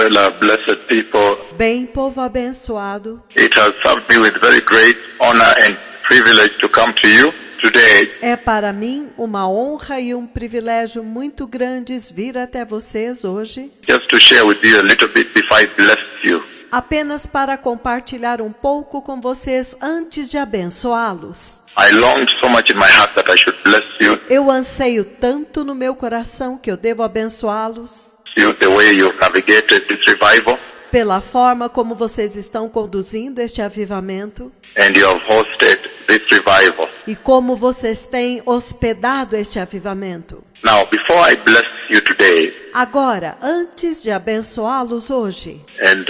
Well, blessed people, Bem, povo abençoado, it has served me with very great honor and privilege to come to you today é para mim uma honra e um privilégio muito grandes vir até vocês hoje, just to share with you a little bit before I bless you. apenas para compartilhar um pouco com vocês antes de abençoá-los. I longed so much in my heart that I should bless you, Eu anseio tanto no meu coração que eu devo abençoá-los the way you navigated this revival, pela forma como vocês estão conduzindo este avivamento and you have hosted this revival. e como vocês têm hospedado este avivamento. Now, before I bless you today Agora, antes de abençoá-los hoje and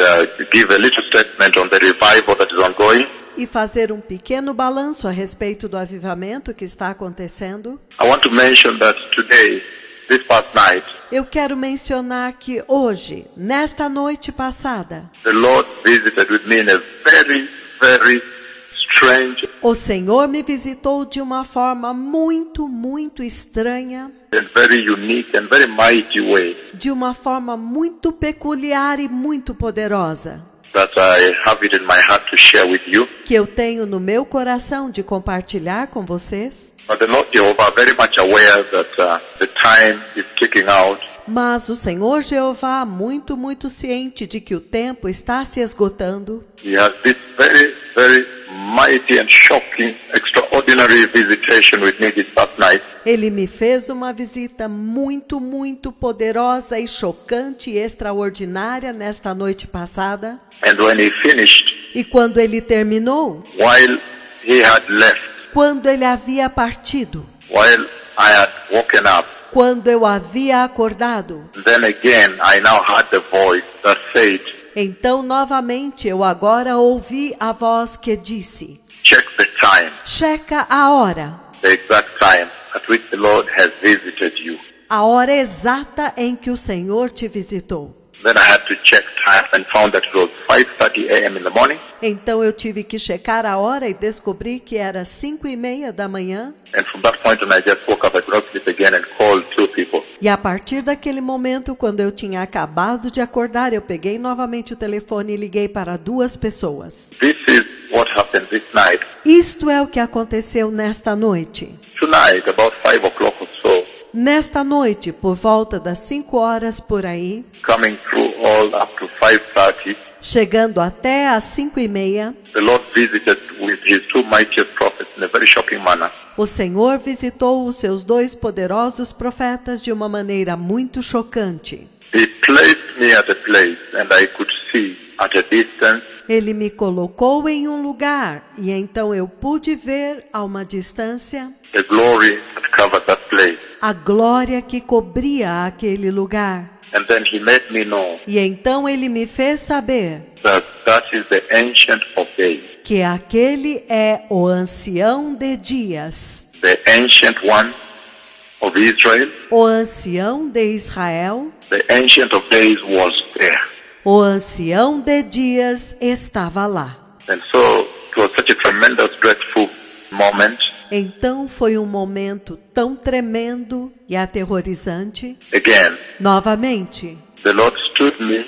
give a little statement on the revival that is ongoing, e fazer um pequeno balanço a respeito do avivamento que está acontecendo, I want to mention that today, this past night, eu quero mencionar que hoje, nesta noite passada, the Lord visited with me in a very, very strange o Senhor me visitou de uma forma muito estranha, and very unique and very mighty way de uma forma muito peculiar e muito poderosa, that I have it in my heart to share with you. que eu tenho no meu coração de compartilhar com vocês. But the Lord Jehovah very much aware that the time is ticking out, Mas o Senhor Jeová, muito ciente de que o tempo está se esgotando, He has this very, very mighty and shocking, extraordinary visitation with me this past night. Ele me fez uma visita muito poderosa e chocante e extraordinária nesta noite passada. And when He finished, E quando ele terminou, while He had left, quando ele havia partido, while I had woken up, quando eu havia acordado, then again I now heard the voice that said, então novamente eu agora ouvi a voz que disse: check the time, checa a hora at which the Lord has visited you. a hora exata em que o Senhor te visitou. Then I had to check time and found that it was 5:30 a.m. in the morning. Então eu tive que checar a hora e descobri que era 5:30 da manhã. And from that point on, I just woke up, I could not sleep again and called two people. E a partir daquele momento, quando eu tinha acabado de acordar, eu peguei novamente o telefone e liguei para duas pessoas. This is what happened this night. Isto é o que aconteceu nesta noite. Tonight, about 5 o'clock or so, Nesta noite, por volta das 5 horas por aí, coming through all up to 5:30, chegando até às 5:30, the Lord visited with His two mightiest prophets in a very shocking manner. o Senhor visitou os seus dois poderosos profetas de uma maneira muito chocante. He placed me at a place and I could see at a distance Ele me colocou em um lugar e então eu pude ver a uma distância the glory that covered that place. a glória que cobria aquele lugar. And then He made me know E então ele me fez saber that is the Ancient of Days, que aquele é o ancião de dias, the Ancient One of Israel. o ancião de Israel. The Ancient of Days was there. O ancião de dias estava lá. And so it was such a tremendous, dreadful moment. Então foi um momento tão tremendo e aterrorizante. Again, Novamente, the Lord stood me,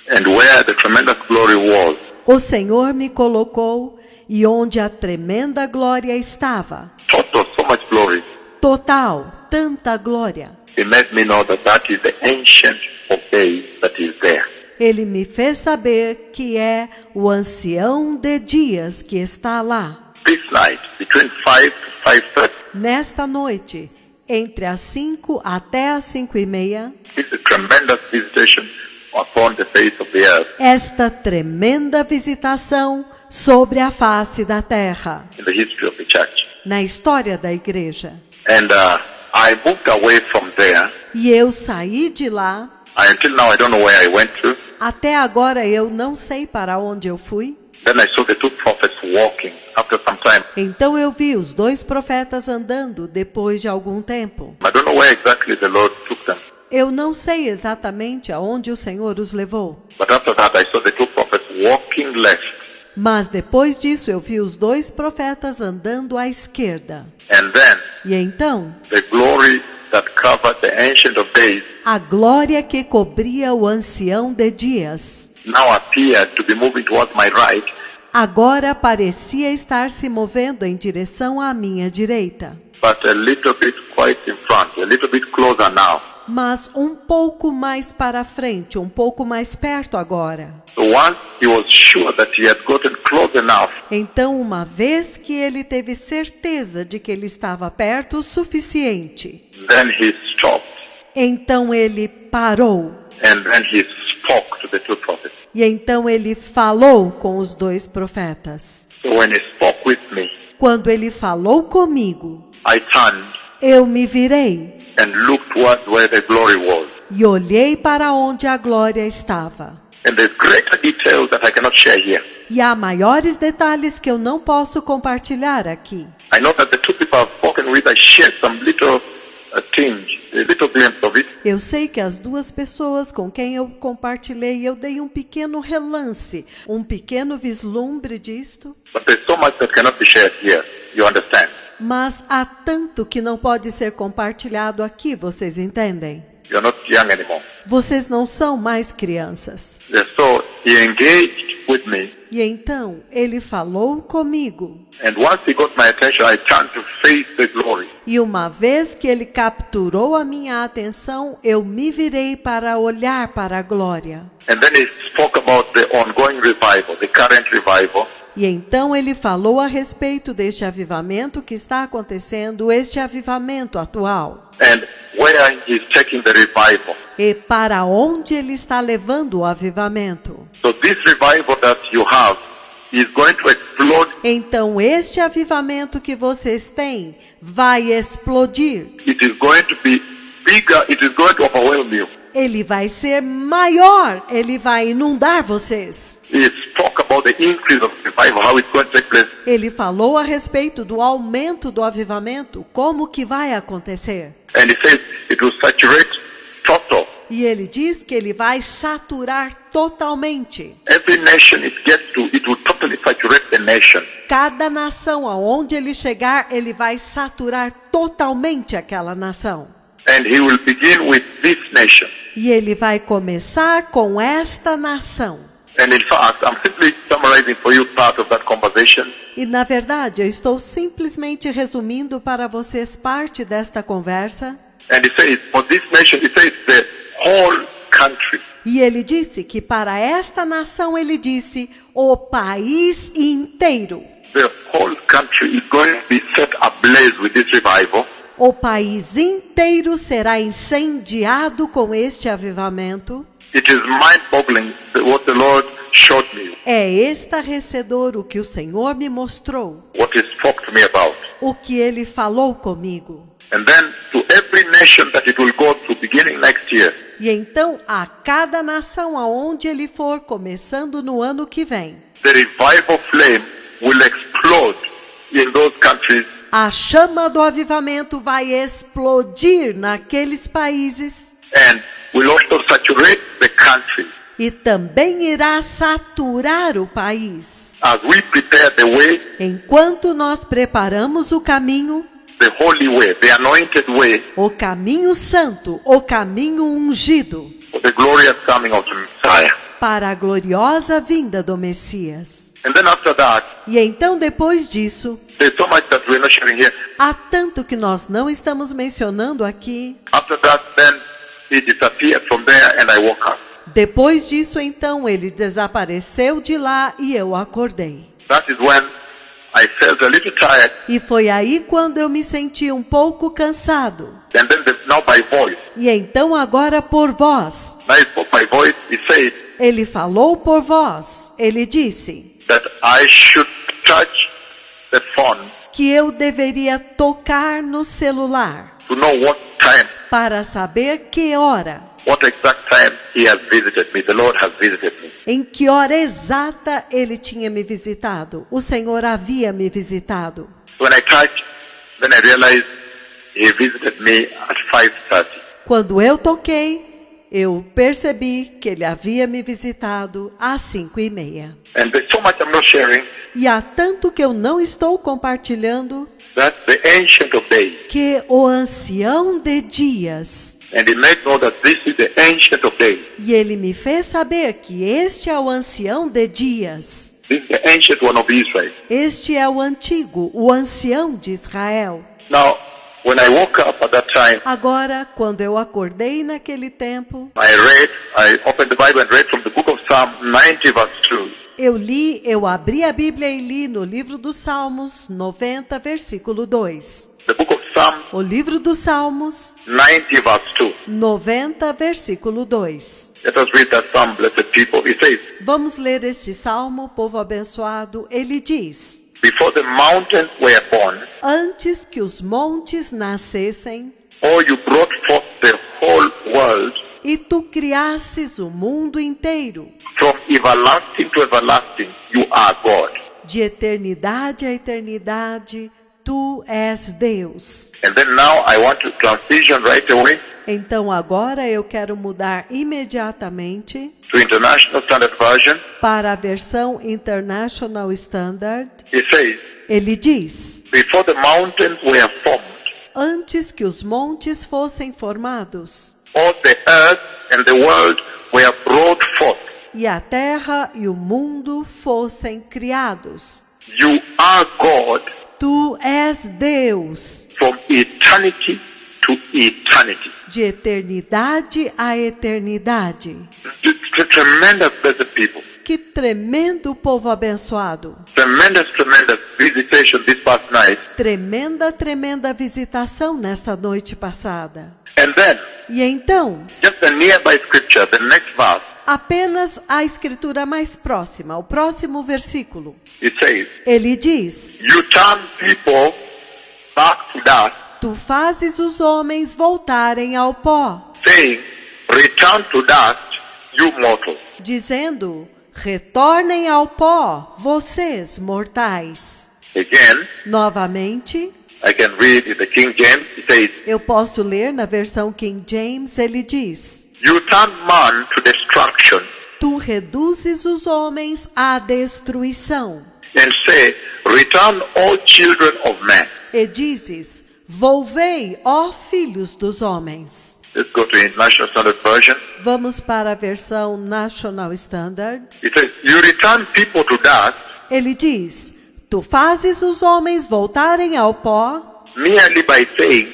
and where the tremendous glory was, o Senhor me colocou e onde a tremenda glória estava, total, so much glory, total, tanta glória, He made me know that is the Ancient of Days that is there. ele me fez saber que é o ancião de dias que está lá. This night, between 5 to 5:30, Nesta noite, entre as 5 até as 5:30, this is a tremendous visitation upon the face of the earth esta tremenda visitação sobre a face da terra, in the history of the church. na história da igreja. And I moved away from there. E eu saí de lá. Until now, I don't know where I went to. Até agora eu não sei para onde eu fui. Then I saw the two prophets walking after some time. Então eu vi os dois profetas andando depois de algum tempo. I don't know where exactly the Lord took them. Eu não sei exatamente aonde o Senhor os levou. But after that, I saw the two prophets walking left. Mas depois disso eu vi os dois profetas andando à esquerda. And then E então the glory that covered the Ancient of Days A glória que cobria o ancião de dias now appeared to be moving towards my right, agora parecia estar se movendo em direção à minha direita, but a little bit quite in front, a little bit closer now. mas um pouco mais para frente, um pouco mais perto agora. So once he was sure that he had gotten close enough, Então, uma vez que ele teve certeza de que ele estava perto o suficiente, then he stopped então ele parou. and then he spoke to the two prophets. E então ele falou com os dois profetas. So when he spoke with me, Quando ele falou comigo, I turned eu me virei and looked towards where the glory was. e olhei para onde a glória estava. And there's greater details that I cannot share here. E há maiores detalhes que eu não posso compartilhar aqui. I know that the two people I've spoken with, I shared some little tinge, a little glimpse of it. Eu sei que as duas pessoas com quem eu compartilhei, eu dei um pequeno relance, um pequeno vislumbre disto, But there's so much that cannot be shared here. You understand? mas há tanto que não pode ser compartilhado aqui, vocês entendem? You're not young anymore. Vocês não são mais crianças. So he engaged with me, E então ele falou comigo. and once he got my attention, I turned to face the glory. E uma vez que ele capturou a minha atenção, eu me virei para olhar para a glória. And then he spoke about the ongoing revival, the current revival. E então ele falou a respeito deste avivamento que está acontecendo, este avivamento atual. And where he's taking the revival. E para onde ele está levando o avivamento. So this revival that you have is going to explode. Então este avivamento que vocês têm vai explodir. It is going to be bigger. It is going to overwhelm you. Ele vai ser maior, ele vai inundar vocês. He spoke about the increase of revival, how it's going to take place. Ele falou a respeito do aumento do avivamento, como que vai acontecer. And he says it will saturate total. E ele diz que ele vai saturar totalmente. Every nation it gets to, it will totally saturate the nation. Cada nação aonde ele chegar, ele vai saturar totalmente aquela nação. And he will begin with this nation. E ele vai começar com esta nação. And in fact, I'm simply summarizing for you part of that conversation. E na verdade, eu estou simplesmente resumindo para vocês parte desta conversa. And he says, for this nation, he says the whole country. E ele disse que para esta nação, ele disse, o país inteiro. The whole country is going to be set ablaze with this revival. O país inteiro será incendiado com este avivamento. It is mind-boggling what the Lord showed me, É estarrecedor o que o Senhor me mostrou, what He spoke to me about. o que Ele falou comigo. And then to every nation that it will go to beginning next year, E então, a cada nação aonde Ele for, começando no ano que vem, the revival flame will explode in those countries. a chama do avivamento vai explodir naqueles países And will also saturate the country e também irá saturar o país. as we prepare the way, Enquanto nós preparamos o caminho, the holy way, the anointed way o caminho santo, o caminho ungido, for the glorious coming of the Messiah. para a gloriosa vinda do Messias. And then after that, E então, depois disso, there's so much that we're not sharing here. há tanto que nós não estamos mencionando aqui. After that, then he disappeared from there and I woke up. Depois disso, então, ele desapareceu de lá e eu acordei. That is when I felt a little tired. E foi aí quando eu me senti um pouco cansado. And then now by voice, E então, agora por voz, now he spoke by voice, he said ele falou por voz. Ele disse that I should touch the phone que eu deveria tocar no celular to know what time, para saber que hora, what exact time he has visited me. The Lord has visited me. em que hora exata ele tinha me visitado. O Senhor havia me visitado. When I touched, then I realized he visited me at 5:30. Quando eu toquei, eu percebi que ele havia me visitado às 5:30. And there's so much I'm not sharing E há tanto que eu não estou compartilhando that the Ancient of Days, que o ancião de dias, and he made know that this is the Ancient of Days. e ele me fez saber que este é o ancião de dias. This is the Ancient One of Israel. Este é o antigo, o ancião de Israel. Now, when I woke up at that time, Agora, quando eu acordei naquele tempo, I opened the Bible and read from the book of Psalm 90 verse 2. eu abri a Bíblia e li no livro dos Salmos 90, versículo 2. The book of Psalm O livro dos Salmos 90 verse 2. 90, versículo 2. Let us read that Psalm, blessed people. It says, Vamos ler este salmo, povo abençoado. Ele diz: before the mountains were born, Antes que os montes nascessem, or you brought forth the whole world, e tu criasses o mundo inteiro, from everlasting to everlasting, you are God. de eternidade a eternidade, tu és Deus. And then now I want to transition right away Então agora eu quero mudar imediatamente to International Standard Version. para a versão International Standard. It says, Ele diz: before the mountains were formed, Antes que os montes fossem formados, all the earth and the world were brought forth, e a terra e o mundo fossem criados, you are God tu és Deus, from eternity to eternity. de eternidade a eternidade. The tremendous blessed people. Que tremendo povo abençoado. Tremendous visitation this past night. Tremenda visitação nesta noite passada. And then, E então, just a nearby scripture, the next verse, apenas a escritura mais próxima, o próximo versículo. it says, Ele diz: you turn people back to dust, Tu fazes os homens voltarem ao pó, saying, return to dust, you mortals. dizendo: Retornem ao pó, vocês mortais. Again, Novamente, I can read in the King James, it says, eu posso ler na versão King James, ele diz: you turn man to destruction Tu reduzes os homens à destruição, and say, return all children of men. e dizes: Volvei, ó filhos dos homens. Let's go to International Standard Version. Vamos para a versão National Standard. It says, you return people to dust Ele diz: Tu fazes os homens voltarem ao pó, merely by saying,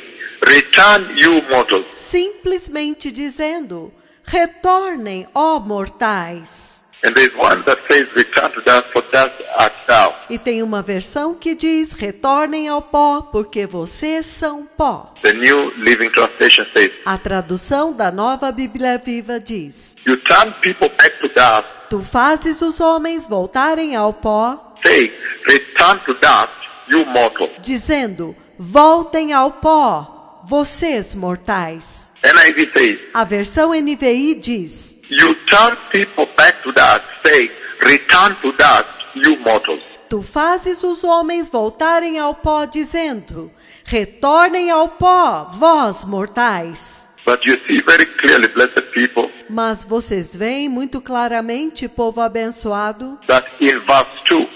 return you mortals. simplesmente dizendo: Retornem, ó mortais. And there's one that says, return to dust, for dust art thou. E tem uma versão que diz: Retornem ao pó, porque vocês são pó. The New Living Translation says, A tradução da Nova Bíblia Viva diz: you turn people back to dust, Tu fazes os homens voltarem ao pó, saying, return to dust, you mortal. dizendo: Voltem ao pó, vocês mortais. NIV says, A versão NVI diz: you turn people back to dust, saying, return to dust, you mortals. Tu fazes os homens voltarem ao pó, dizendo: Retornem ao pó, vós mortais. But you see very clearly, blessed people, Mas vocês veem muito claramente, povo abençoado, that in verse 2,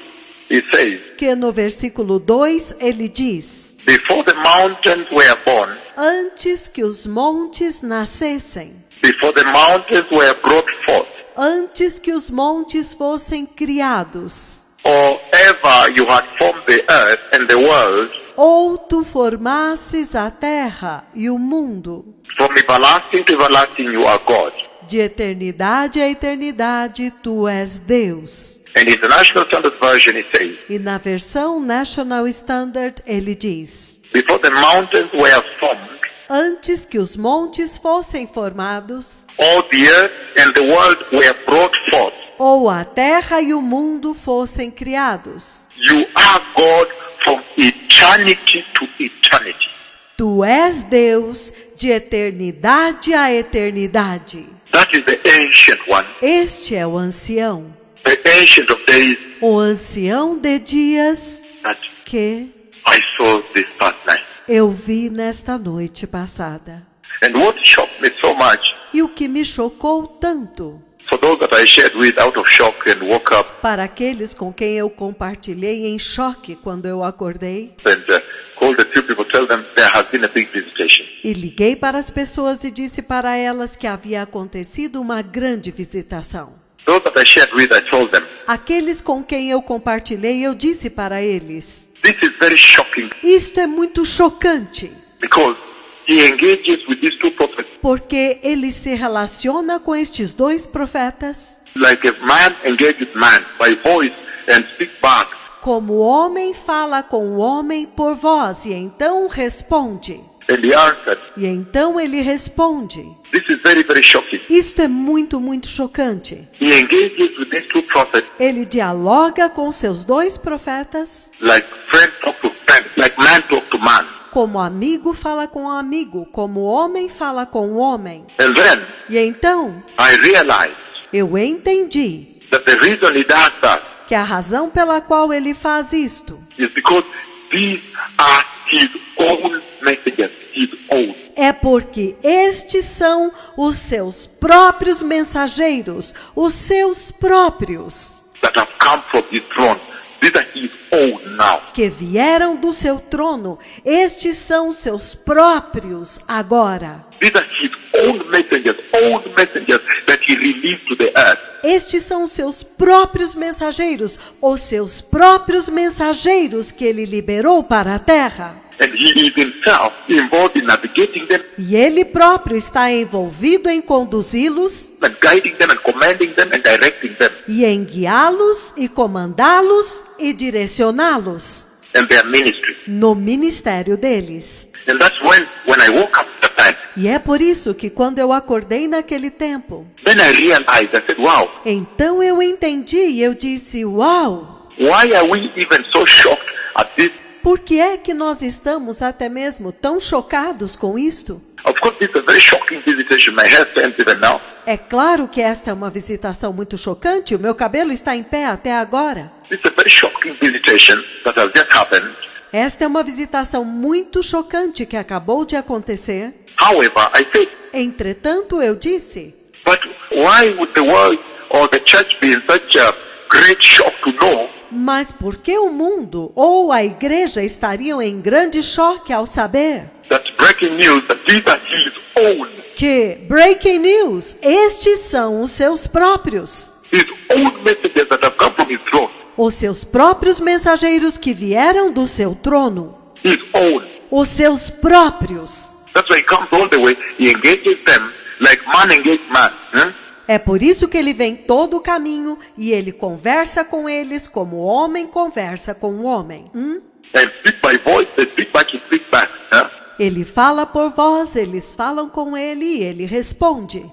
it says, que no versículo 2 ele diz: before the mountains were born, Antes que os montes nascessem, before the mountains were brought forth, antes que os montes fossem criados, or ever you had formed the earth and the world, ou tu formasses a terra e o mundo, from everlasting to everlasting you are God. de eternidade a eternidade tu és Deus. And in the National Standard Version it says, E na versão National Standard ele diz: before the mountains were formed, Antes que os montes fossem formados, all the earth and the world were brought forth, ou a terra e o mundo fossem criados, you are God from eternity to eternity. tu és Deus de eternidade a eternidade. That is the ancient one, Este é o ancião, the ancient of days o ancião de dias that que I saw this past night. eu vi nesta noite passada. And what shocked me so much, E o que me chocou tanto, for those that I shared with out of shock and woke up para aqueles com quem eu compartilhei em choque quando eu acordei, and called a few people, tell them there has been a big visitation. e liguei para as pessoas e disse para elas que havia acontecido uma grande visitação. Those that I shared with, I told them, Aqueles com quem eu compartilhei, eu disse para eles, this is very shocking isto é muito chocante, because he engages with these two prophets porque ele se relaciona com estes dois profetas like a man engages man by voice and speak back. como o homem fala com o homem por voz e então responde. And he answered, E então ele responde. this is very, very shocking. Isto é muito, muito chocante. He engages with these two prophets Ele dialoga com seus dois profetas like friend talk to friend, like man talk to man. como amigo fala com amigo, como homem fala com homem. And then E então I realized eu entendi that the reason he does that que a razão pela qual ele faz isto is because these are his own messages, his own. é porque estes são os seus próprios mensageiros, os seus próprios, That have come from his throne. These are his own now. que vieram do seu trono. Estes são os seus próprios agora. These are his own messengers that he released to the earth. Estes são os seus próprios mensageiros, os seus próprios mensageiros que ele liberou para a terra. And he is himself involved in navigating them E ele próprio está envolvido em conduzi-los and guiding them and commanding them and directing them e em guiá-los e comandá-los e direcioná-los in their ministry. no ministério deles. And that's when I woke up that time, E é por isso que quando eu acordei naquele tempo, then I realized, I said, wow, então eu entendi e eu disse, uau, why are we even so shocked at this? por que é que nós estamos até mesmo tão chocados com isto? Of course, this is a very shocking visitation. My hair stands even now. É claro que esta é uma visitação muito chocante, o meu cabelo está em pé até agora. This is a very shocking visitation that has just happened. Esta é uma visitação muito chocante que acabou de acontecer. However, I said, Entretanto, eu disse, but why would the world or the church be in such a great shock to know mas por que o mundo ou a igreja estariam em grande choque ao saber that breaking news that these are his own, que, breaking news, estes são os seus próprios, his own messages that have come from his throne, os seus próprios mensageiros que vieram do seu trono, his own. os seus próprios. That's why he comes all the way. He engages them like man engages man. É por isso que ele vem todo o caminho e ele conversa com eles como o homem conversa com o homem. And speak by voice, they speak back, he speaks back. Ele fala por voz, eles falam com ele e ele responde.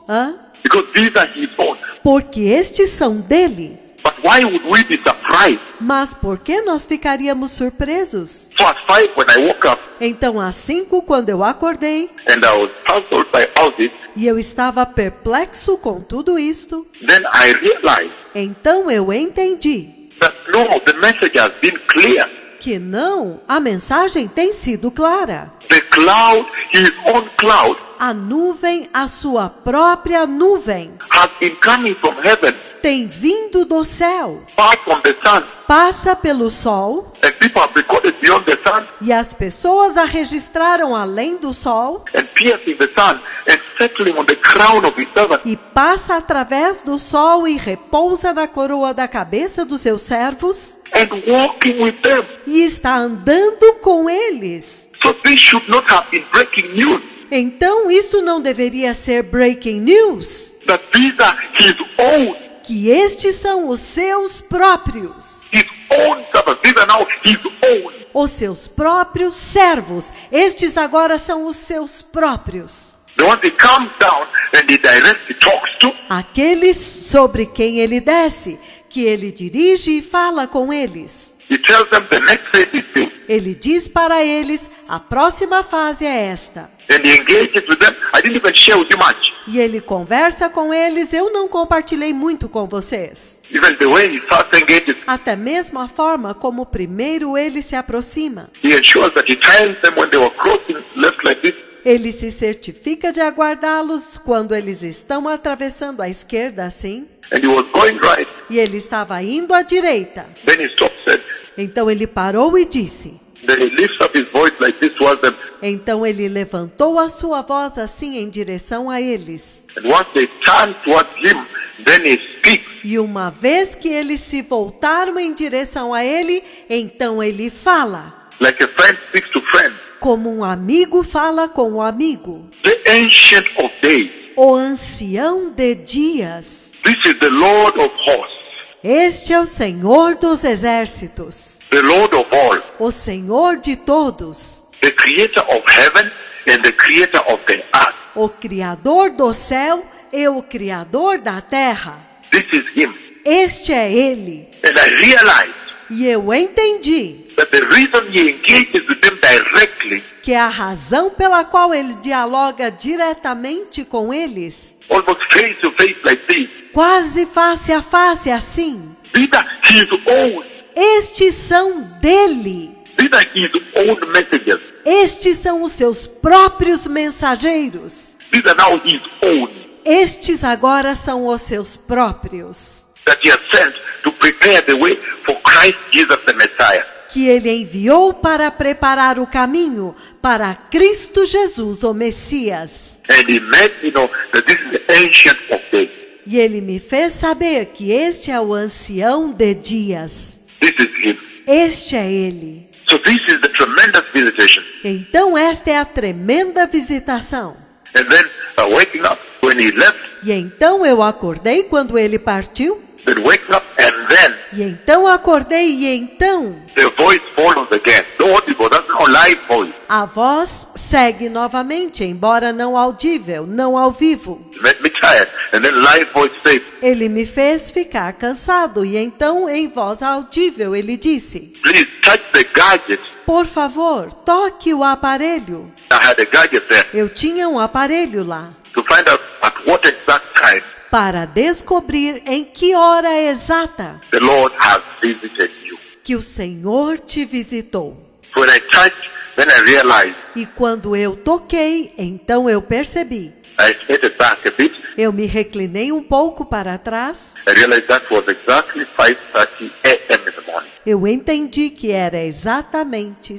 Because these are his own. Porque estes são dele. But why would we be surprised? Mas por que nós ficaríamos surpresos? So at 5 when I woke up Então, às 5, quando eu acordei, and I was puzzled by all this, e eu estava perplexo com tudo isto, then I realized então eu entendi that no, the message has been clear. que não, a mensagem tem sido clara. The cloud, his own cloud, A nuvem, a sua própria nuvem, has been coming from heaven, tem vindo do céu, far from the sun, passa pelo sol, and people have recorded beyond the sun, e as pessoas a registraram além do sol, and piercing the sun, and settling on the crown of his servant. e passa através do sol e repousa na coroa da cabeça dos seus servos, And walking with them. e está andando com eles. So this should not have been breaking news. Então, isto não deveria ser breaking news, That these are his own. que estes são os seus próprios, His own servants. These are now his own. os seus próprios servos. Estes agora são os seus próprios. The one he comes down and he directly talks to. Aqueles sobre quem ele desce, que ele dirige e fala com eles. He tells them the next phase is this. Ele diz para eles, a próxima fase é esta. And he engages with them I didn't even share with you much. E ele conversa com eles, eu não compartilhei muito com vocês. Even the way he first engages, Até mesmo a forma como primeiro ele se aproxima. he ensures that he times them when they were crossing left like this. Ele se certifica de aguardá-los quando eles estão atravessando a esquerda assim. And he was going right. E ele estava indo à direita. Then he stopped, said, Então ele parou e disse. then he lifts up his voice like this towards them. Então ele levantou a sua voz assim em direção a eles. And once they turn towards him, then he speaks. E uma vez que eles se voltaram em direção a ele, então ele fala. Like a friend speaks to friend. Como um amigo fala com um amigo. The Ancient of Days. O ancião de dias. This is the Lord of hosts. Este é o Senhor dos exércitos. The Lord of all. O Senhor de todos. The Creator of heaven and the Creator of the earth. O Criador do céu e o Criador da terra. This is Him. Este é Ele. And I realized E eu entendi that the reason He engages with them directly, que a razão pela qual Ele dialoga diretamente com eles, almost face to face like this, quase face a face assim, these are His own. estes são dele. These are His own messengers. Estes são os seus próprios mensageiros. These are now His own Estes agora são os seus próprios, that He has sent to prepare the way for Christ Jesus the Messiah. que Ele enviou para preparar o caminho para Cristo Jesus, o Messias. And He made me know that this is the Ancient of Days. E Ele me fez saber que este é o ancião de dias. This is Him. Este é Ele. So this is the tremendous visitation. Então esta é a tremenda visitação. And then waking up when He left, E então eu acordei quando Ele partiu. then waking up and then E então acordei e então the voice follows again. The audible, that's not live voice. a voz segue novamente, embora não audível, não ao vivo. It made me tired. And then live voice says, Ele me fez ficar cansado e então em voz audível ele disse: please touch the gadget. por favor, toque o aparelho. I had a gadget there Eu tinha um aparelho lá to find out at what exact time para descobrir em que hora exata the Lord has visited you. que o Senhor te visitou. When I touched, then I realized E quando eu toquei, então eu percebi. I skated back a bit. Eu me reclinei um pouco para trás. I realized that was exactly 5:30 a.m. in the morning. Eu entendi que era exatamente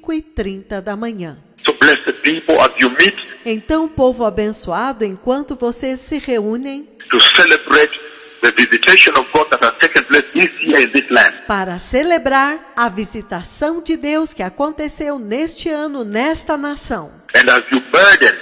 5h30 da manhã. So blessed people, as you meet Então, povo abençoado, enquanto vocês se reúnem to celebrate the visitation of God that has taken place this year in this land. para celebrar a visitação de Deus que aconteceu neste ano, nesta nação. And as you burden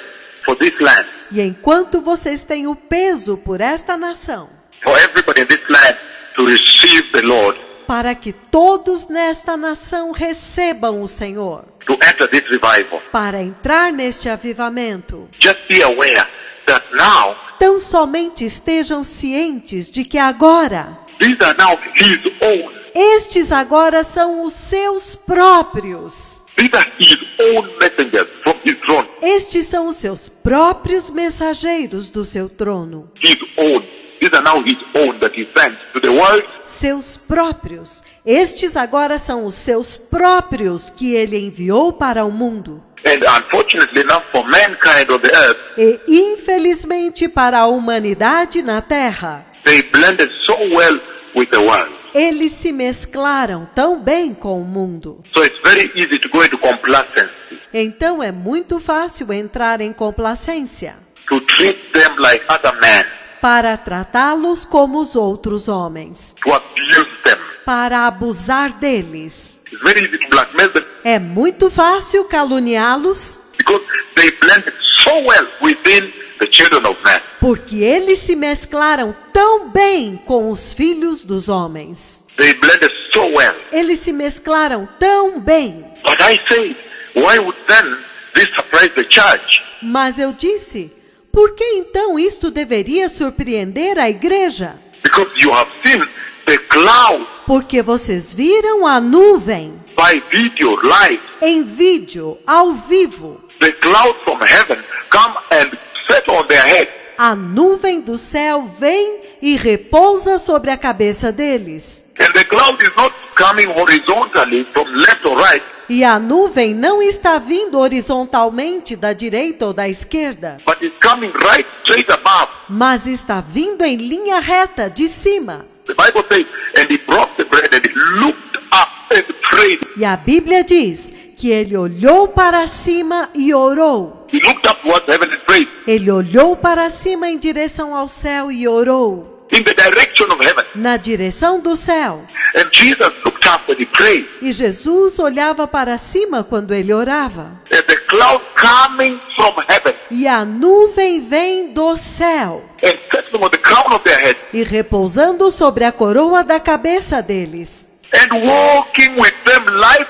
for this land, E enquanto vocês têm o peso por esta nação, for everybody in this land to receive the Lord, para que todos nesta nação recebam o Senhor, to enter this revival, para entrar neste avivamento, just be aware that now tão somente estejam cientes de que agora, these are now His own. estes agora são os seus próprios. These are His own messengers from His throne. Estes são os seus próprios mensageiros do seu trono. His own. These are now His own that He sent to the world. Seus próprios. Estes agora são os seus próprios que ele enviou para o mundo. And unfortunately enough for mankind on the earth, E infelizmente para a humanidade na terra, they blended so well with the world. eles se mesclaram tão bem com o mundo. So it's very easy to go into complacency, Então é muito fácil entrar em complacência to treat them like other men, para tratá-los como os outros homens, to abuse them. para abusar deles. It's very easy to blackmail them É muito fácil caluniá-los because they blended so well within the children of man. porque eles se mesclaram tão bem com os filhos dos homens. They blended so well. Eles se mesclaram tão bem. But I say, why would then this surprise the church? Mas eu disse, por que então isto deveria surpreender a igreja? Because you have seen the cloud Porque vocês viram a nuvem by video live. em vídeo, ao vivo. The cloud from heaven come and A nuvem do céu vem e repousa sobre a cabeça deles. And the cloud is not coming horizontally from left or right, E a nuvem não está vindo horizontalmente da direita ou da esquerda, but it's coming right straight above. mas está vindo em linha reta de cima. The Bible says, and he broke the bread and he looked up and prayed. E a Bíblia diz que ele olhou para cima e orou. He looked up towards heaven and prayed Ele olhou para cima em direção ao céu e orou in the direction of heaven. na direção do céu. And Jesus looked up and he prayed. E Jesus olhava para cima quando ele orava. And the cloud coming from heaven E a nuvem vem do céu and settling on the crown of their head e repousando sobre a coroa da cabeça deles. and walking with them live.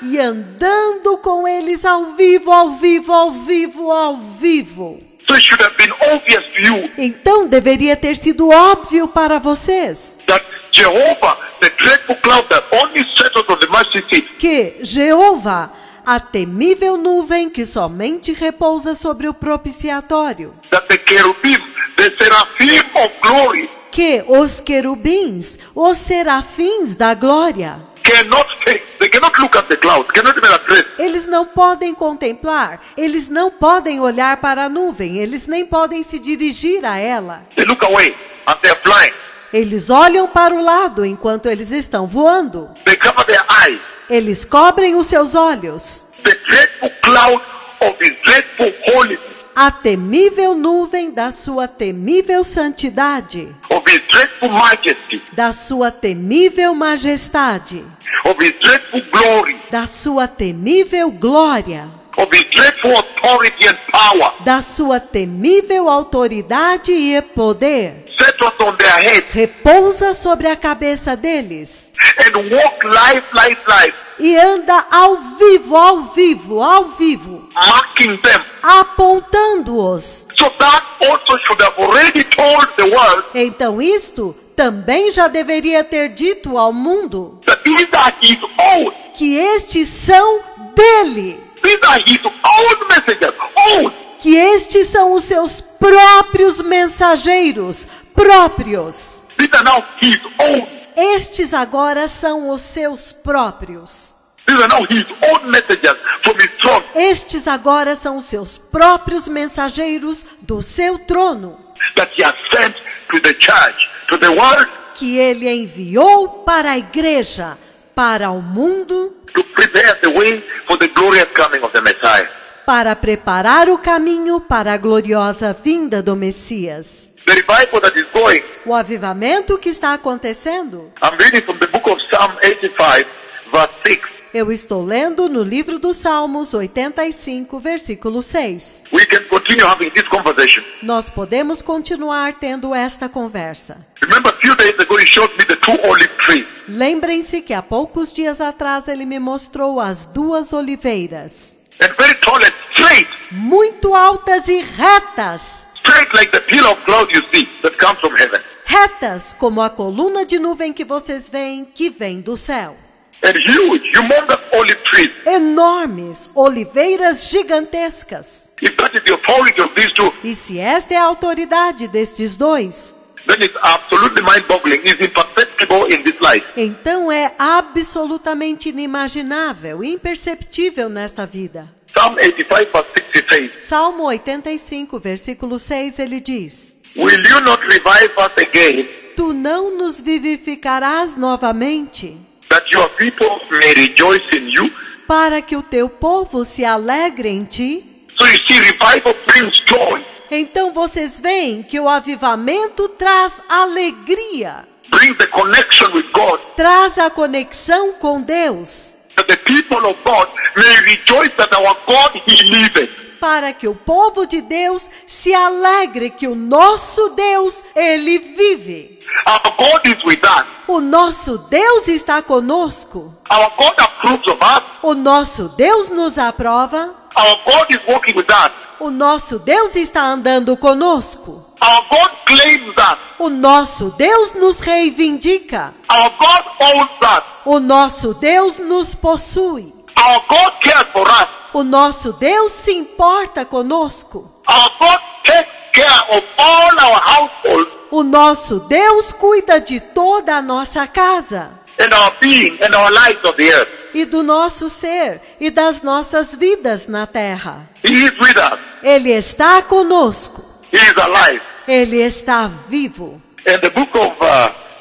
E andando com eles ao vivo, ao vivo, ao vivo, ao vivo. So it should have been obvious to you Então deveria ter sido óbvio para vocês that Jehovah, the dreadful cloud that only settles on the mercy seat, que Jeová, a temível nuvem que somente repousa sobre o propiciatório, that the cherubim, the seraphim of glory, que os querubins, os serafins da glória, they cannot look at the cloud, cannot even address. eles não podem contemplar, eles não podem olhar para a nuvem, eles nem podem se dirigir a ela. They look away and they are blind. Eles olham para o lado enquanto eles estão voando. They cover their eyes. Eles cobrem os seus olhos. The dreadful cloud of his dreadful holiness, A temível nuvem da sua temível santidade, of his dreadful majesty, da sua temível majestade, of his dreadful glory, da sua temível glória, of his dreadful authority and power, da sua temível autoridade e poder, settles on their head repousa sobre a cabeça deles and walk live, e anda ao vivo, ao vivo, ao vivo, marking them. apontando-os. So that also should have already told the world Então isto também já deveria ter dito ao mundo that these are his own. que estes são dele, These are his own messengers, own. que estes são os seus próprios mensageiros, próprios. These are now his own. Estes agora são os seus próprios. These are now his own messengers from his throne Estes agora são os seus próprios mensageiros do seu trono, that he has sent to the church, to the world, que ele enviou para a igreja, para o mundo, to prepare the way for the glorious coming of the Messiah. para preparar o caminho para a gloriosa vinda do Messias. The revival that is going, O avivamento que está acontecendo, I'm reading from the book of Psalm 85, verse 6. eu estou lendo no livro dos Salmos 85, versículo 6. We can continue having this conversation. Nós podemos continuar tendo esta conversa. Remember, a few days ago he showed me the two olive trees. Lembrem-se que há poucos dias atrás ele me mostrou as duas oliveiras, And very tall and straight, muito altas e retas, straight like the pillar of cloud you see that comes from heaven. retas como a coluna de nuvem que vocês veem que vem do céu. And huge, humongous olive trees. Enormes, oliveiras gigantescas. If that is the authority of these two, E se esta é a autoridade destes dois, then it's absolutely mind-boggling. It's imperceptible in this life. então é absolutamente inimaginável, imperceptível nesta vida. Psalm 85 verse 6 it says, Salmo 85, versículo 6, ele diz: will you not revive us again, Tu não nos vivificarás novamente, that your people may rejoice in you? para que o teu povo se alegre em ti? So you see, revival brings joy, Então vocês veem que o avivamento traz alegria, brings the connection with God, traz a conexão com Deus, that the people of God may rejoice that our God, He liveth. para que o povo de Deus se alegre que o nosso Deus, ele vive. Our God is with us. O nosso Deus está conosco. Our God approves of us. O nosso Deus nos aprova. Our God is walking with us. O nosso Deus está andando conosco. Our God claims us. O nosso Deus nos reivindica. Our God owns us. O nosso Deus nos possui. Our God cares for us. O nosso Deus se importa conosco. Our God takes care of all our households O nosso Deus cuida de toda a nossa casa and our being and our lives on the earth. e do nosso ser e das nossas vidas na terra. He is with us. Ele está conosco. He is alive. Ele está vivo. In the book of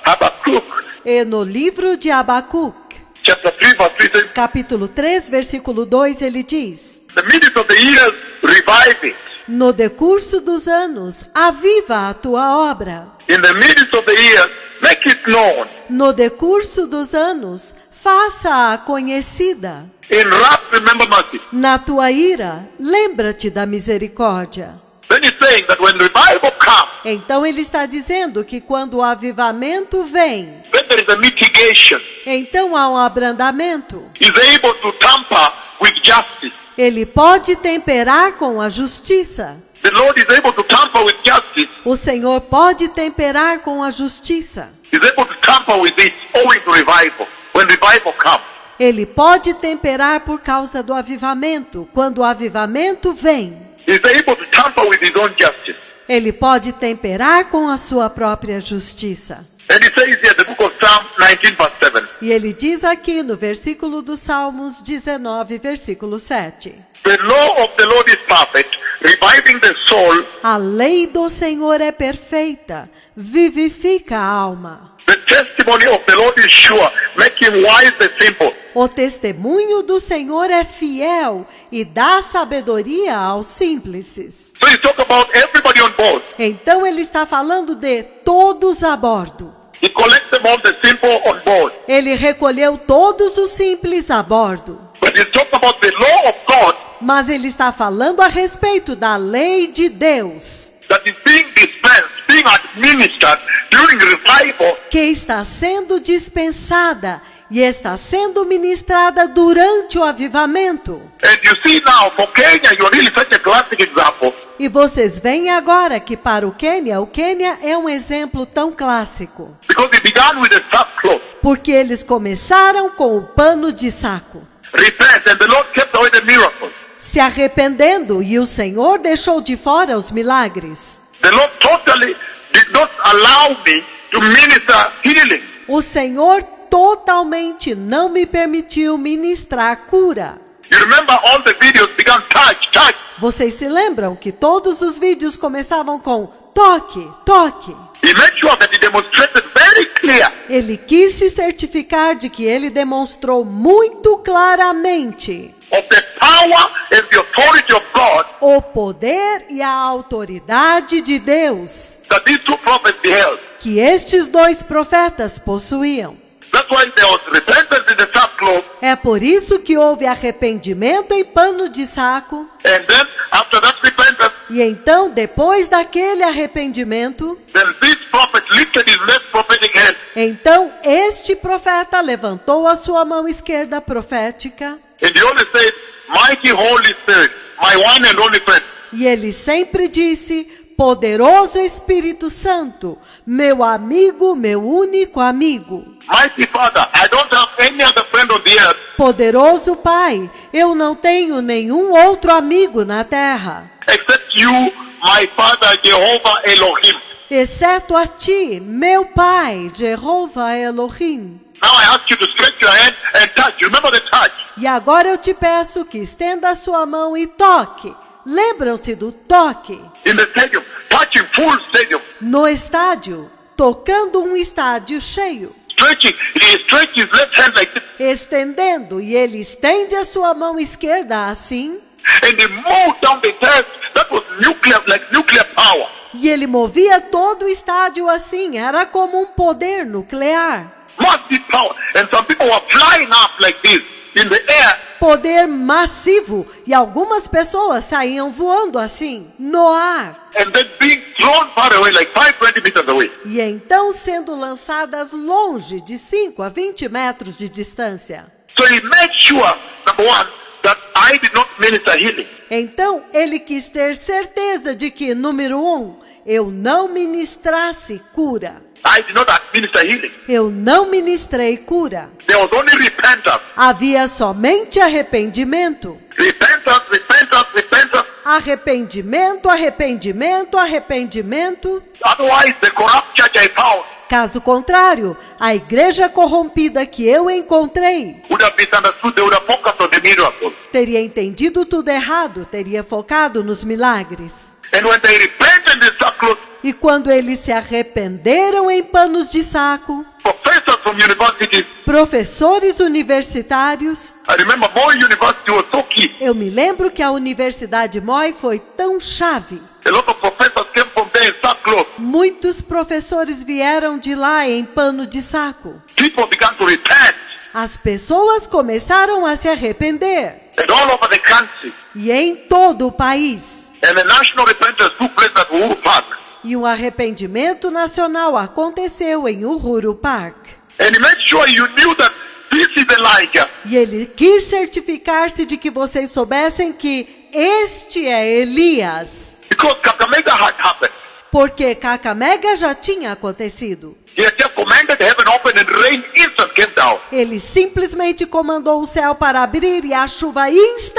Habakkuk, E no livro de Abacuque, chapter 3, verse 3 says, capítulo 3, versículo 2, ele diz: the midst of the years, revive it. No decurso dos anos, aviva a tua obra. In the midst of the years, make it known. No decurso dos anos, faça-a conhecida. In wrath, remember mercy. Na tua ira, lembra-te da misericórdia. Then he's saying that when revival comes, Então ele está dizendo que quando o avivamento vem, then there is a mitigation. então há um abrandamento. He's able to tamper with justice. Ele pode temperar com a justiça. The Lord is able to tamper with justice. O Senhor pode temperar com a justiça. He's able to tamper with it owing to revival. When revival comes, Ele pode temperar por causa do avivamento. Quando o avivamento vem, he's able to tamper with his own justice. ele pode temperar com a sua própria justiça. And he says here, the book of Psalm 19, verse 7. E ele diz aqui no versículo dos Salmos 19, versículo 7. The law of the Lord is perfect, reviving the soul. A lei do Senhor é perfeita, vivifica a alma. The testimony of the Lord is sure, making wise the simple. O testemunho do Senhor é fiel e dá sabedoria aos simples. So he's talking about everybody on board. Então ele está falando de todos a bordo. He collects them all, the simple on board. Ele recolheu todos os simples a bordo. But he's talking about the law of God Mas ele está falando a respeito da lei de Deus, that is being dispensed, being administered during revival. que está sendo dispensada e está sendo ministrada durante o avivamento. And you see now, for Kenya, you're really such a classic example. E vocês veem agora que para o Quênia é um exemplo tão clássico. Because it began with a sackcloth. Porque eles começaram com o pano de saco, Repent, and the Lord kept away the miracles. se arrependendo, e o Senhor deixou de fora os milagres. The Lord totally did not allow me to minister healing. O Senhor totalmente não me permitiu ministrar cura. You remember all the videos began touch, touch. Vocês se lembram que todos os vídeos começavam com toque, toque. He made sure that he demonstrated very clear Ele quis se certificar de que ele demonstrou muito claramente of the power and the authority of God o poder e a autoridade de Deus that these two prophets beheld. que estes dois profetas possuíam. That's why there was repentance in the sackcloth. É por isso que houve arrependimento em pano de saco. And then after that repentance, E então, depois daquele arrependimento, then this prophet lifted his left prophetic hand. então este profeta levantou a sua mão esquerda profética And he always said, Mighty Holy Spirit, my one and only friend. e ele sempre disse: Poderoso Espírito Santo, meu amigo, meu único amigo. Mighty Father, I don't have any other friend on the earth Poderoso Pai, eu não tenho nenhum outro amigo na terra, except you, my Father, Jehovah Elohim. exceto a ti, meu Pai, Jeová Elohim. Now I ask you to stretch your hand and touch. Remember the touch. E agora eu te peço que estenda a sua mão e toque. Lembram-se do toque? In the stadium, touching full stadium. No estádio, tocando um estádio cheio. Stretching, he stretched his left hand like this. Estendendo, e ele estende a sua mão esquerda assim. And he moved down the stairs. That was nuclear, like nuclear power. E ele movia todo o estádio assim, era como um poder nuclear. Massive power. And some people were flying up like this in the air. Poder massivo. E algumas pessoas saíam voando assim, no ar. And then being thrown far away, like 20 meters away. E então sendo lançadas longe, de 5 a 20 metros de distância. So he made sure, number one, that I did not minister healing. Então ele quis ter certeza de que, número 1, eu não ministrasse cura. I did not administer healing. Eu não ministrei cura. There was only repentance. Havia somente arrependimento. Repentance, repentance, repentance. Arrependimento, arrependimento, arrependimento. Otherwise, the corrupt church I found Caso contrário, a igreja corrompida que eu encontrei would have misunderstood. They would have focused on the miracle. teria entendido tudo errado, teria focado nos milagres. And when they repented in sackcloth, E quando eles se arrependeram em panos de saco, professors from universities, professores universitários, I remember Moy University was so key. eu me lembro que a Universidade Moy foi tão chave. A lot of professors came from there in sackcloth. Muitos professores vieram de lá em pano de saco. People began to repent. As pessoas começaram a se arrepender. And all over the country. E em todo o país. And the national repentance took place at Uhuru Park. E um arrependimento nacional aconteceu em Uhuru Park. And he made sure you knew that this is Elijah. E ele quis certificar-se de que vocês soubessem que este é Elias. Because Kakamega had happened. Porque Kakamega já tinha acontecido. He had just commanded heaven open and rain instant came down. Ele simplesmente comandou o céu para abrir e a chuva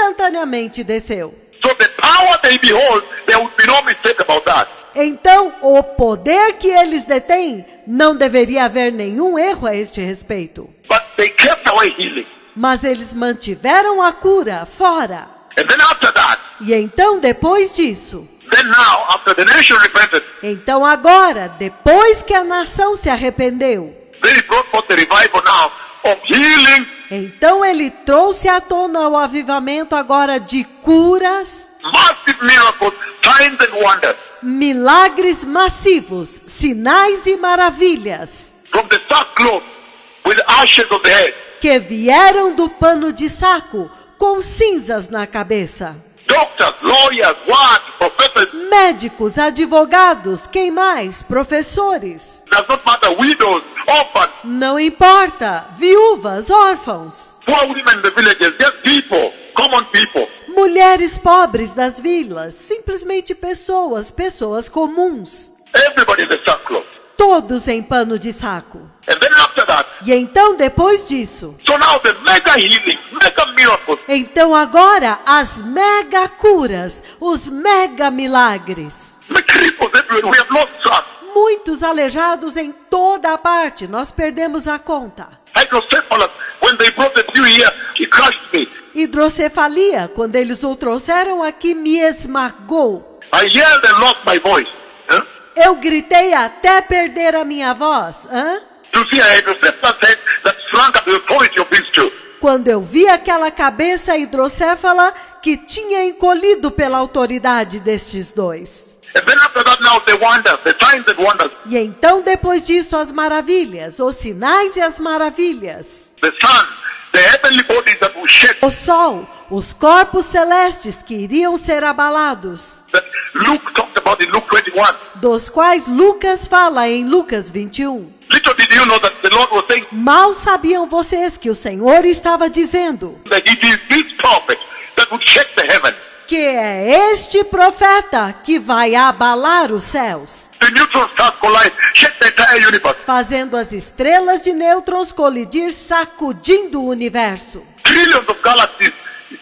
instantaneamente desceu. So the power they behold, there would be no mistake about that. Então, o poder que eles detêm, não deveria haver nenhum erro a este respeito. But they kept away healing. Mas eles mantiveram a cura fora. And then after that, E então, depois disso, then now, after the nation repented, então agora, depois que a nação se arrependeu, then he brought forth the revival now of healing, então ele trouxe à tona o avivamento agora de curas, massive miracles, signs and wonders. milagres massivos, sinais e maravilhas, From the sackcloth with ashes on the head. que vieram do pano de saco com cinzas na cabeça. Doctors, lawyers, what? Professors. Médicos, advogados, quem mais? Professores. Does not matter. Widows, orphans, Não importa. Viúvas, órfãos. poor women in the villages, just people, common people. Mulheres pobres das vilas. Simplesmente pessoas comuns. Everybody in the sackcloth. Todos em pano de saco. And then after that, E então, depois disso, so now the mega healing, mega miracles. então agora as mega curas, os mega milagres. The cripples everywhere. We have lost track. Muitos aleijados em toda a parte. Nós perdemos a conta. Hydrocephalus, when they brought the few here, he crushed me. Hidrocefalia, quando eles o trouxeram aqui, me esmagou. I yelled and lost my voice. Huh? Eu gritei até perder a minha voz. Hã? To see a hydrocephalus head that shrunk at the authority of these two. Quando eu vi aquela cabeça hidrocéfala que tinha encolhido pela autoridade destes dois. And then after that now the wonders, the signs and wonders. E então, depois disso, as maravilhas, os sinais e as maravilhas. The sun, the heavenly bodies that will shake. O sol, os corpos celestes que iriam ser abalados, That Luke talked about in Luke 21. dos quais Lucas fala em Lucas 21. Little did you know that the Lord was saying Mal sabiam vocês que o Senhor estava dizendo that it is this prophet that would shake the heaven. que é este profeta que vai abalar os céus, The neutron stars collide, shake the entire universe. fazendo as estrelas de nêutrons colidir, sacudindo o universo. Trillions of galaxies,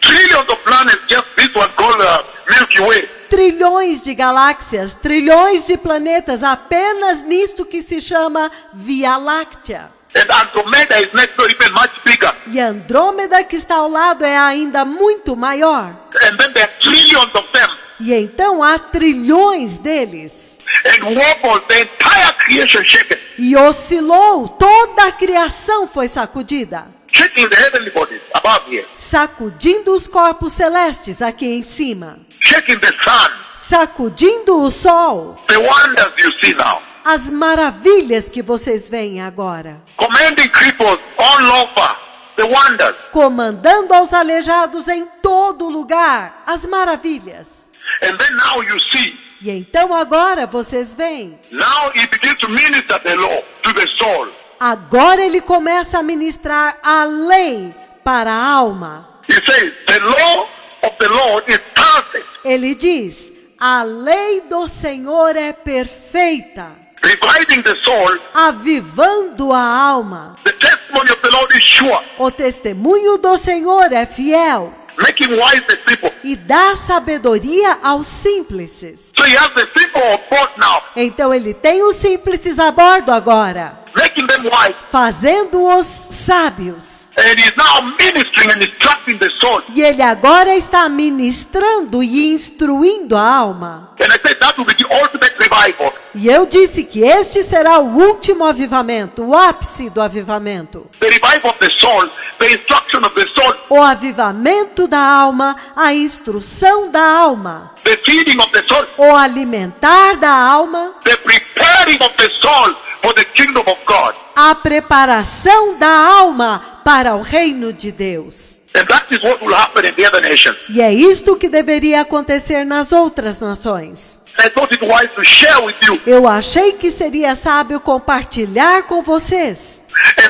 trillions of planets, just this one called Milky Way. Trilhões de galáxias, trilhões de planetas, apenas nisto que se chama Via Láctea. And Andromeda is next door, even much bigger. E Andrômeda, que está ao lado, é ainda muito maior. And then there are trillions of them. E então há trilhões deles. And wobbled, the entire creation shaken. E oscilou, toda a criação foi sacudida. Shaking the heavenly bodies above here. Sacudindo os corpos celestes aqui em cima. Shaking the sun. Sacudindo o sol. The wonders you see now. As maravilhas que vocês veem agora. Commanding cripples all over. The wonders. Comandando aos aleijados em todo lugar. As maravilhas. And then now you see. E então agora vocês veem. Now he begins to minister the law to the soul. Agora ele começa a ministrar a lei para a alma. He says, the law of the Lord is perfect. Ele diz, a lei do Senhor é perfeita. reviving the soul. avivando a alma. The testimony of the Lord is sure, O testemunho do Senhor é fiel making wise the simple. e dá sabedoria aos simples. So he has the simple on board now, Então ele tem os simples a bordo agora, making them wise. fazendo-os sábios. And he's now ministering and instructing the soul. E ele agora está ministrando e instruindo a alma. And I said that will be the ultimate revival. E eu disse que este será o último avivamento, o ápice do avivamento. The revival of the soul, the instruction of the soul, O avivamento da alma, a instrução da alma, the feeding of the soul, o alimentar da alma, the preparing of the soul for the kingdom of God. a preparação da alma para o reino de Deus. And that is what will happen in the other nations. E é isto que deveria acontecer nas outras nações. I thought it wise to share with you Eu achei que seria sábio compartilhar com vocês a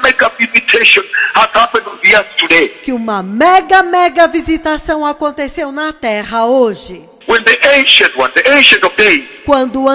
mega visitation has happened on the earth today. que uma mega visitação aconteceu na terra hoje. When the ancient of days, Quando o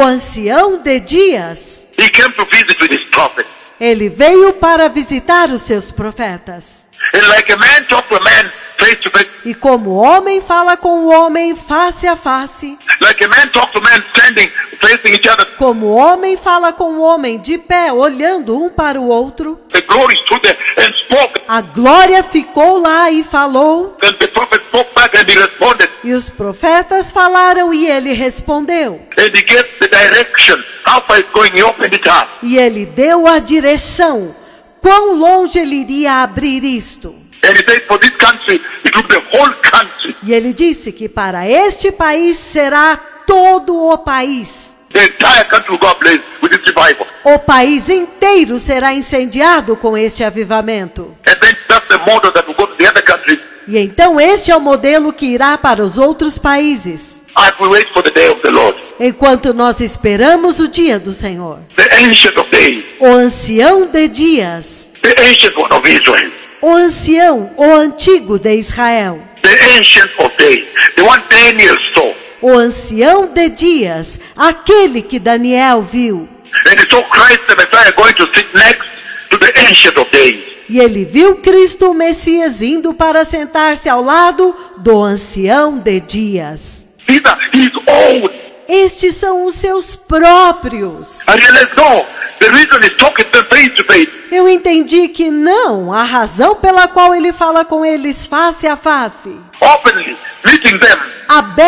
ancião de dias, he came to visit with his prophet. ele veio para visitar os seus profetas. And like a man talk to a man face to face, E como o homem fala com o homem face a face, like a man talk to man standing, facing each other, como o homem fala com o homem de pé, olhando um para o outro, the glory stood there and spoke. a glória ficou lá e falou, And the prophet spoke back and he responded. e os profetas falaram e ele respondeu. And he gave the direction, how far it's going, he opened it up. E ele deu a direção, quão longe ele iria abrir isto. And he said, for this country, it will be the whole country. E ele disse que para este país será todo o país. The entire country will go ablaze with this revival. O país inteiro será incendiado com este avivamento. And then that's the model that will go to the other countries E então este é o modelo que irá para os outros países. as we wait for the day of the Lord. Enquanto nós esperamos o dia do Senhor. The ancient of days, O ancião de dias. the ancient one of Israel, O ancião, o antigo de Israel. the ancient of days, the one Daniel saw. O ancião de dias, aquele que Daniel viu. And he saw Christ the Messiah going to sit next to the ancient of days. E ele viu Cristo o Messias indo para sentar-se ao lado do ancião de dias. These are his own. Estes são os seus próprios. I realized, no, the reason he's talking to them face to face, Eu entendi que não, a razão pela qual ele fala com eles face a face, openly meeting them,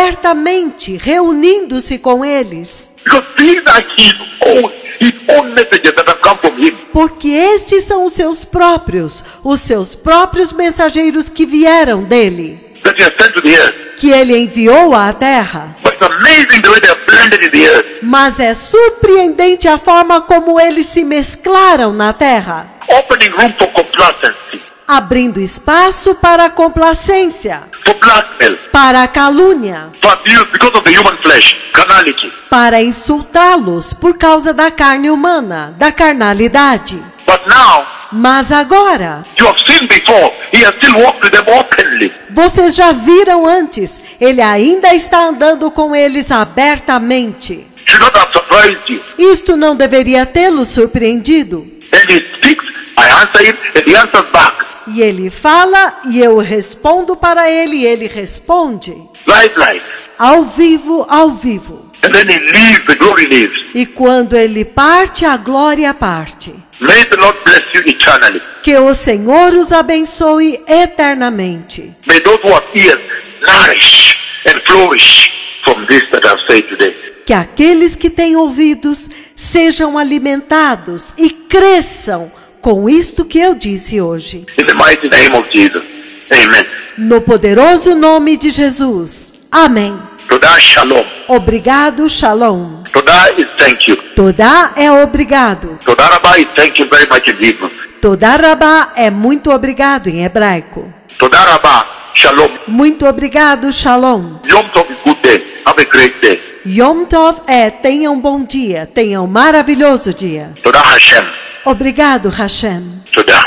abertamente, reunindo-se com eles, because these are his own messages that have come from him. porque estes são os seus próprios mensageiros que vieram dele, That he has sent to the earth. que ele enviou à terra. But it's amazing the way they are blended in the earth. Mas é surpreendente a forma como eles se mesclaram na terra, Opening room for complacency, abrindo espaço para a complacência, for blackmail, para a calúnia, for abuse because of the human flesh, carnality. para insultá-los por causa da carne humana, da carnalidade. But now, Mas agora, you have seen before, he has still walked with them openly. vocês já viram antes, ele ainda está andando com eles abertamente. Should not have surprised you. Isto não deveria tê-los surpreendido. And he speaks, I answer him, and he answers back. E ele fala e eu respondo para ele e ele responde. Live. Ao vivo, ao vivo. And then he leaves, the glory leaves. E quando ele parte, a glória parte. May the Lord bless you eternally. Que o Senhor os abençoe eternamente. May those who have ears nourish and flourish from this that I've said today. Que aqueles que têm ouvidos sejam alimentados e cresçam com isto que eu disse hoje. In the mighty name of Jesus. Amen. No poderoso nome de Jesus. Amém. Todah shalom. Obrigado, Shalom. Todah is thank you. Todá é obrigado. Todah Rabbi is thank you very much in Hebrew. Todá Rabá é muito obrigado em hebraico. Todah Rabbah. Shalom. Muito obrigado, Shalom. Yom Tov is good day. Have a great day. Yom Tov é tenha um bom dia, tenha um maravilhoso dia. Todah Hashem. Obrigado, Hashem. Todah.